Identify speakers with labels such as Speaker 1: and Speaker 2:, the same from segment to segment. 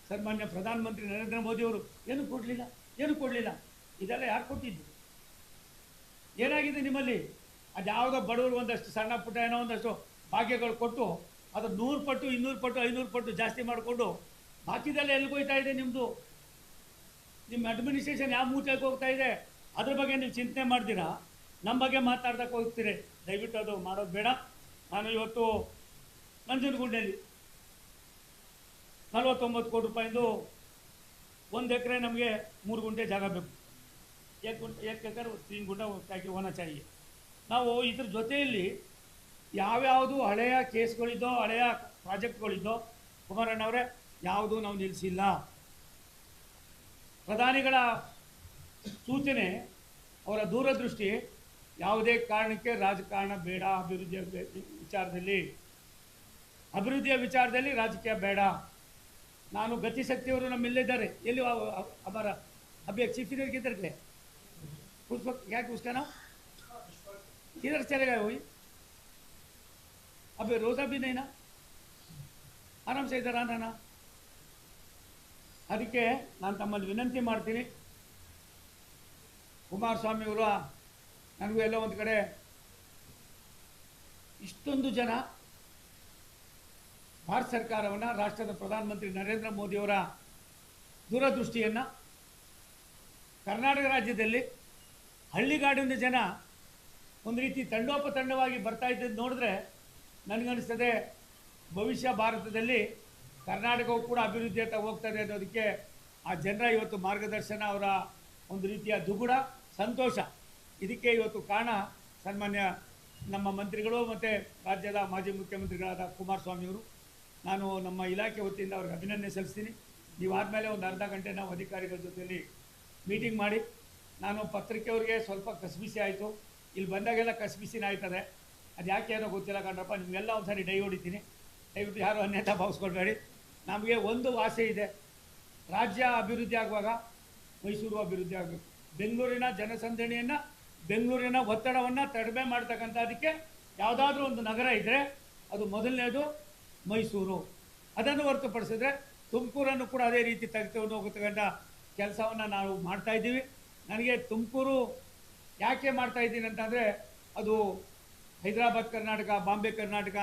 Speaker 1: ಸನ್ಮಾನ್ಯ ಪ್ರಧಾನಮಂತ್ರಿ ನರೇಂದ್ರ ಮೋದಿಯವರು ಏನು ಕೊಡಲಿಲ್ಲ. ಇದೆಲ್ಲ ಯಾರು ಕೊಟ್ಟಿದ್ದು? ಏನಾಗಿದೆ ನಿಮ್ಮಲ್ಲಿ? ಅದು ಯಾವುದೋ ಬಡವರು ಒಂದಷ್ಟು ಸಣ್ಣ ಪುಟ್ಟ ಏನೋ ಒಂದಷ್ಟು ಭಾಗ್ಯಗಳು ಕೊಟ್ಟು ಅದು 100 ಪಟ್ಟು 200 ಪಟ್ಟು 500 ಪಟ್ಟು ಜಾಸ್ತಿ ಮಾಡಿಕೊಂಡು ಬಾಕಿದೆಲ್ಲ ಎಲ್ಲಿಗೋಯ್ತಾ ಇದೆ ನಿಮ್ಮದು? ನಿಮ್ಮ ಅಡ್ಮಿನಿಸ್ಟ್ರೇಷನ್ ಯಾವ ಮೂಟೆಗೆ ಹೋಗ್ತಾ ಇದೆ ಅದ್ರ ಬಗ್ಗೆ ನೀವು ಚಿಂತನೆ ಮಾಡ್ತೀರಾ? ನಮ್ಮ ಬಗ್ಗೆ ಮಾತಾಡ್ದಕ್ಕೆ ಹೋಗ್ತೀರಿ. ದಯವಿಟ್ಟು ಅದು ಮಾಡೋದು ಬೇಡ. ನಾನು ಇವತ್ತು ನಂಜನಗೂಡಿನಲ್ಲಿ 49 ಕೋಟಿ ರೂಪಾಯಿಂದು 1 ಎಕರೆ ನಮಗೆ 3 ಗುಂಟೆ ಜಾಗ ಬೇಕು. 1 ಎಕರೆ 3 ಗುಂಟೆ ತಾಕಿ ಹೋನ ಚಾಹಿಯೆ. ನಾವು ಇದ್ರ ಜೊತೆಯಲ್ಲಿ ಯಾವ್ಯಾವುದು ಹಳೆಯ ಕೇಸ್ಗಳಿದ್ದೋ ಹಳೆಯ ಪ್ರಾಜೆಕ್ಟ್ಗಳಿದ್ದೋ ಕುಮಾರಣ್ಣವರೇ ಯಾವುದೂ ನಾವು ನಿಲ್ಲಿಸಿಲ್ಲ. ಪ್ರಧಾನಿಗಳ ಸೂಚನೆ, ಅವರ ದೂರದೃಷ್ಟಿ, ಯಾವುದೇ ಕಾರಣಕ್ಕೆ ರಾಜಕಾರಣ ಬೇಡ, ಅಭಿವೃದ್ಧಿಯ ವಿಚಾರದಲ್ಲಿ ರಾಜಕೀಯ ಬೇಡ. ನಾನು ಗತಿಶಕ್ತಿಯವರು ನಮ್ಮೆಲ್ಲಿದ್ದಾರೆ. ಎಲ್ಲಿ ಅವರ अभी चीफ मिनिस्टर किधर गए? उस वक्त क्या उसका नाम किधर चले गए? वही अभी रोज़ा भी नहीं ना, आराम से इधर आना ना. ಅದಕ್ಕೆ ನಾನು ತಮ್ಮಲ್ಲಿ ವಿನಂತಿ ಮಾಡ್ತೀನಿ, ಕುಮಾರಸ್ವಾಮಿ ಅವರು ನನಗೂ ಎಲ್ಲ ಒಂದು ಕಡೆ ಇಷ್ಟೊಂದು ಜನ ಭಾರತ ಸರ್ಕಾರವನ್ನು, ರಾಷ್ಟ್ರದ ಪ್ರಧಾನಮಂತ್ರಿ ನರೇಂದ್ರ ಮೋದಿಯವರ ದೂರದೃಷ್ಟಿಯನ್ನು ಕರ್ನಾಟಕ ರಾಜ್ಯದಲ್ಲಿ ಹಳ್ಳಿಗಾಡಿನ ಜನ ಒಂದು ರೀತಿ ತಂಡೋಪತಂಡವಾಗಿ ಬರ್ತಾ ಇದ್ದದ್ದು ನೋಡಿದ್ರೆ ನನಗನ್ನಿಸ್ತದೆ ಭವಿಷ್ಯ ಭಾರತದಲ್ಲಿ ಕರ್ನಾಟಕವು ಕೂಡ ಅಭಿವೃದ್ಧಿಯತ್ತ ಹೋಗ್ತದೆ ಅನ್ನೋದಕ್ಕೆ ಆ ಜನರ ಇವತ್ತು ಮಾರ್ಗದರ್ಶನ, ಅವರ ಒಂದು ರೀತಿಯ ದುಗುಡ, ಸಂತೋಷ, ಇದಕ್ಕೆ ಇವತ್ತು ಕಾರಣ ಸನ್ಮಾನ್ಯ ನಮ್ಮ ಮಂತ್ರಿಗಳು ಮತ್ತು ರಾಜ್ಯದ ಮಾಜಿ ಮುಖ್ಯಮಂತ್ರಿಗಳಾದ ಕುಮಾರಸ್ವಾಮಿಯವರು. ನಾನು ನಮ್ಮ ಇಲಾಖೆ ವತಿಯಿಂದ ಅವ್ರಿಗೆ ಅಭಿನಂದನೆ ಸಲ್ಲಿಸ್ತೀನಿ. ನೀವು ಆದಮೇಲೆ ಒಂದು ಅರ್ಧ ಗಂಟೆ ನಾವು ಅಧಿಕಾರಿಗಳ ಜೊತೆಯಲ್ಲಿ ಮೀಟಿಂಗ್ ಮಾಡಿ, ನಾನು ಪತ್ರಿಕೆಯವ್ರಿಗೆ ಸ್ವಲ್ಪ ಕಸಿಬಿಸಿ ಆಯಿತು, ಇಲ್ಲಿ ಬಂದಾಗೆಲ್ಲ ಕಸಿಬಿಸಿನ ಆಯ್ತದೆ, ಅದು ಯಾಕೆ ಏನೋ ಗೊತ್ತಿಲ್ಲ ಕಣ್ರಪ್ಪ, ನಿಮಗೆಲ್ಲ ಒಂದು ಸಾರಿ ಡೈ ಹೊಡಿತೀನಿ, ದಯವಿಟ್ಟು ಯಾರು ಅನ್ಯತಾ ಭಾವಿಸ್ಕೊಳ್ಬೇಡಿ. ನಮಗೆ ಒಂದು ಆಸೆ ಇದೆ, ರಾಜ್ಯ ಅಭಿವೃದ್ಧಿ ಆಗುವಾಗ ಮೈಸೂರು ಅಭಿವೃದ್ಧಿ ಆಗಬೇಕು. ಬೆಂಗಳೂರಿನ ಜನಸಂದಣಿಯನ್ನು, ಬೆಂಗಳೂರಿನ ಒತ್ತಡವನ್ನು ಕಡಿಮೆ ಮಾಡ್ತಕ್ಕಂಥದ್ದಕ್ಕೆ ಯಾವುದಾದ್ರೂ ಒಂದು ನಗರ ಇದ್ದರೆ ಅದು ಮೊದಲನೇದು ಮೈಸೂರು. ಅದನ್ನು ಹೊರತುಪಡಿಸಿದ್ರೆ ತುಮಕೂರನ್ನು ಕೂಡ ಅದೇ ರೀತಿ ತೆಗೆದುಕೊಂಡು ಹೋಗತಕ್ಕಂಥ ಕೆಲಸವನ್ನು ನಾವು ಮಾಡ್ತಾಯಿದ್ದೀವಿ. ನನಗೆ ತುಮಕೂರು ಯಾಕೆ ಮಾಡ್ತಾಯಿದ್ದೀನಿ ಅಂತಂದರೆ, ಅದು ಹೈದರಾಬಾದ್ ಕರ್ನಾಟಕ, ಬಾಂಬೆ ಕರ್ನಾಟಕ,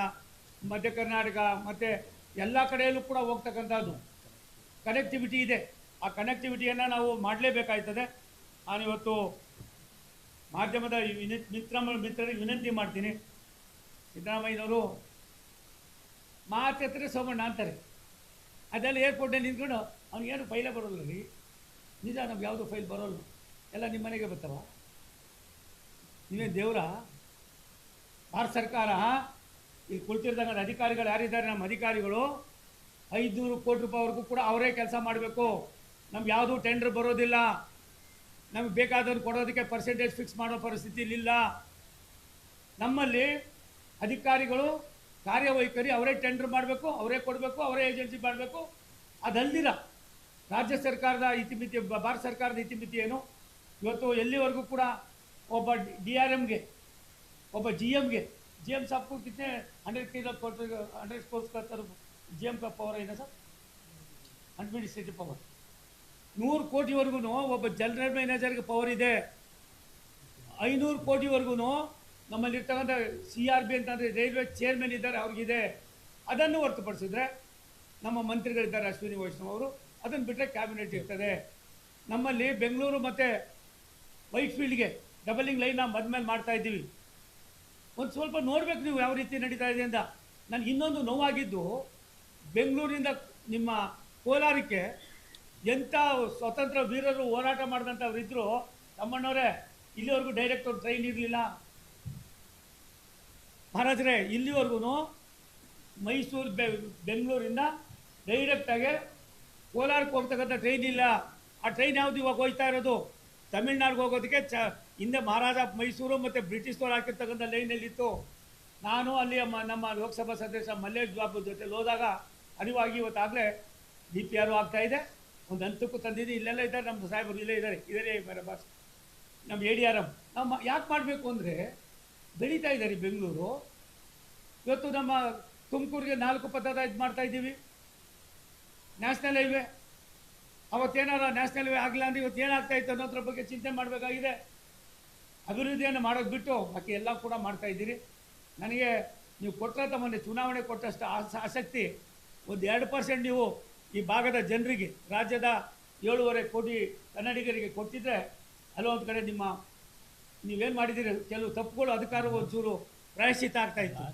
Speaker 1: ಮಧ್ಯ ಕರ್ನಾಟಕ ಮತ್ತು ಎಲ್ಲ ಕಡೆಯಲ್ಲೂ ಕೂಡ ಹೋಗ್ತಕ್ಕಂಥದ್ದು ಕನೆಕ್ಟಿವಿಟಿ ಇದೆ. ಆ ಕನೆಕ್ಟಿವಿಟಿಯನ್ನು ನಾವು ಮಾಡಲೇಬೇಕಾಯ್ತದೆ. ನಾನಿವತ್ತು ಮಾಧ್ಯಮದ ಮಿತ್ರರಿಗೆ ವಿನಂತಿ ಮಾಡ್ತೀನಿ, ಸಿದ್ದರಾಮಯ್ಯನವರು ಮಾತಾಡ್ತಾರೆ ಸೋಮಣ್ಣ ಅಂತಾರೆ, ಅದೆಲ್ಲ ಏರ್ಪೋರ್ಟಲ್ಲಿ ನಿಂತ್ಕೊಂಡು ಅವ್ನಿಗೇನು ಫೈಲೇ ಬರೋಲ್ಲ ರೀ. ನಿಜ, ನಮ್ಗೆ ಯಾವುದು ಫೈಲ್ ಬರೋಲ್ಲ, ಎಲ್ಲ ನಿಮ್ಮ ಮನೆಗೆ ಬರ್ತಾವ. ನೀವೇ ದೇವರ? ಭಾರತ ಸರ್ಕಾರ ಇಲ್ಲಿ ಕುಳಿತಿರ್ತಕ್ಕಂಥ ಅಧಿಕಾರಿಗಳು ಯಾರಿದ್ದಾರೆ, ನಮ್ಮ ಅಧಿಕಾರಿಗಳು 500 ಕೋಟಿ ರೂಪಾಯಿವರೆಗೂ ಕೂಡ ಅವರೇ ಕೆಲಸ ಮಾಡಬೇಕು. ನಮ್ಗೆ ಯಾವುದೂ ಟೆಂಡರ್ ಬರೋದಿಲ್ಲ, ನಮಗೆ ಬೇಕಾದವ್ರು ಕೊಡೋದಕ್ಕೆ ಪರ್ಸೆಂಟೇಜ್ ಫಿಕ್ಸ್ ಮಾಡೋ ಪರಿಸ್ಥಿತಿ ಇಲ್ಲ. ನಮ್ಮಲ್ಲಿ ಅಧಿಕಾರಿಗಳು ಕಾರ್ಯವೈಖರಿ ಅವರೇ ಟೆಂಡರ್ ಮಾಡಬೇಕು, ಅವರೇ ಕೊಡಬೇಕು, ಅವರೇ ಏಜೆನ್ಸಿ ಮಾಡಬೇಕು. ಅದಲ್ದಿರ ರಾಜ್ಯ ಸರ್ಕಾರದ ಇತಿಮಿತಿ, ಭಾರತ ಸರ್ಕಾರದ ಇತಿಮಿತಿ ಏನು? ಇವತ್ತು ಎಲ್ಲಿವರೆಗೂ ಕೂಡ ಒಬ್ಬ DRMಗೆ, ಒಬ್ಬ GMಗೆ, GM ಸಾಬ್ಕು ಕಿತನೆ 100 crores का GM का ಪವರ್ ಇದೆ ಸರ್, ಅಡ್ಮಿನಿಸ್ಟ್ರೇಟಿವ್ ಪವರ್. 100 ಕೋಟಿವರೆಗೂ ಒಬ್ಬ ಜನರಲ್ ಮ್ಯಾನೇಜರ್ಗೆ ಪವರ್ ಇದೆ. 500 ಕೋಟಿವರೆಗೂ ನಮ್ಮಲ್ಲಿರ್ತಕ್ಕಂಥ CRB ಅಂತಂದರೆ ರೈಲ್ವೆ ಚೇರ್ಮನ್ ಇದ್ದಾರೆ, ಅವ್ರಿಗಿದೆ. ಅದನ್ನು ಹೊರತುಪಡಿಸಿದ್ರೆ ನಮ್ಮ ಮಂತ್ರಿಗಳಿದ್ದಾರೆ, ಅಶ್ವಿನಿ ವೈಷ್ಣವ್ ಅವರು, ಅದನ್ನು ಬಿಟ್ಟರೆ ಕ್ಯಾಬಿನೆಟ್ ಇರ್ತದೆ. ನಮ್ಮಲ್ಲಿ ಬೆಂಗಳೂರು ಮತ್ತು ವೈಟ್ಫೀಲ್ಡ್ಗೆ ಡಬಲಿಂಗ್ ಲೈನ್ ನಾವು ಮದ್ಮೇಲೆ ಮಾಡ್ತಾಯಿದ್ದೀವಿ. ಒಂದು ಸ್ವಲ್ಪ ನೋಡಬೇಕು ನೀವು ಯಾವ ರೀತಿ ನಡೀತಾ ಇದೆ ಅಂತ. ನನಗೆ ಇನ್ನೊಂದು ನೋವಾಗಿದ್ದು, ಬೆಂಗಳೂರಿಂದ ನಿಮ್ಮ ಕೋಲಾರಕ್ಕೆ ಎಂಥ ಸ್ವತಂತ್ರ ವೀರರು ಹೋರಾಟ ಮಾಡಿದಂಥವ್ರು ಇದ್ದರು ತಮ್ಮಣ್ಣವರೇ, ಇಲ್ಲಿವರೆಗೂ ಡೈರೆಕ್ಟ್ ಒಂದು ಟ್ರೈನ್ ಇರಲಿಲ್ಲ ಮಹಾರಾಜರೇ. ಇಲ್ಲಿವರೆಗೂ ಮೈಸೂರು ಬೆಂಗಳೂರಿಂದ ಡೈರೆಕ್ಟಾಗಿ ಕೋಲಾರಕ್ಕೆ ಹೋಗ್ತಕ್ಕಂಥ ಟ್ರೈನ್ ಇಲ್ಲ. ಆ ಟ್ರೈನ್ ಯಾವುದು ಇವಾಗ ಹೋಗ್ತಾ ಇರೋದು? ತಮಿಳ್ನಾಡಿಗೆ ಹೋಗೋದಕ್ಕೆ ಹಿಂದೆ ಮಹಾರಾಜ ಮೈಸೂರು ಮತ್ತು ಬ್ರಿಟಿಷ್ನವ್ರು ಹಾಕಿರ್ತಕ್ಕಂಥ ಲೈನಲ್ಲಿತ್ತು. ನಾನು ಅಲ್ಲಿ ನಮ್ಮ ಲೋಕಸಭಾ ಸದಸ್ಯ ಮಲ್ಲೇಶ್ ಬಾಬು ಜೊತೆ ಹೋದಾಗ ಅರಿವಾಗಿ ಇವತ್ತಾಗಲೇ DPR ಆಗ್ತಾಯಿದೆ, ಒಂದು ಹಂತಕ್ಕೂ ತಂದಿದ್ದು. ಇಲ್ಲೆಲ್ಲ ಇದ್ದಾರೆ ನಮ್ಮ ಸಾಹೇಬರು, ಇಲ್ಲೇ ಇದ್ದಾರೆ ಬಾಸ್, ನಮ್ಮ ADRM. ನಾವು ಯಾಕೆ ಮಾಡಬೇಕು ಅಂದರೆ ಬೆಳೀತಾ ಇದ್ದಾರೆ ಬೆಂಗಳೂರು. ಇವತ್ತು ನಮ್ಮ ತುಮಕೂರಿಗೆ 4 ಪಥದ ಇದು ಮಾಡ್ತಾಯಿದ್ದೀವಿ. ನ್ಯಾಷನಲ್ ಹೈವೇ, ಅವತ್ತೇನಾರ ನ್ಯಾಷನಲ್ ಹೈವೇ ಆಗಲಿಲ್ಲ ಅಂದರೆ ಇವತ್ತು ಏನಾಗ್ತಾ ಇತ್ತು ಅನ್ನೋದ್ರ ಬಗ್ಗೆ ಚಿಂತೆ ಮಾಡಬೇಕಾಗಿದೆ. ಅಭಿವೃದ್ಧಿಯನ್ನು ಮಾಡೋದು ಬಿಟ್ಟು ಬಾಕಿ ಎಲ್ಲ ಕೂಡ ಮಾಡ್ತಾ ಇದ್ದೀರಿ. ನನಗೆ ನೀವು ಕೊಟ್ಟಂಥ ಮೊನ್ನೆ ಚುನಾವಣೆ ಕೊಟ್ಟಷ್ಟು ಆಸಕ್ತಿ ಒಂದು 2% ನೀವು ಈ ಭಾಗದ ಜನರಿಗೆ, ರಾಜ್ಯದ 7.5 ಕೋಟಿ ಕನ್ನಡಿಗರಿಗೆ ಕೊಟ್ಟಿದ್ದರೆ ಅಲ್ಲೊಂದು ಕಡೆ ನೀವೇನು ಮಾಡಿದ್ದೀರಿ ಕೆಲವು ತಪ್ಪುಗಳು ಅಧಿಕಾರ ಒಂಚೂರು ಪ್ರಾಯಶ್ಚಿತ್ತ ಆಗ್ತಾಯಿತ್ತು.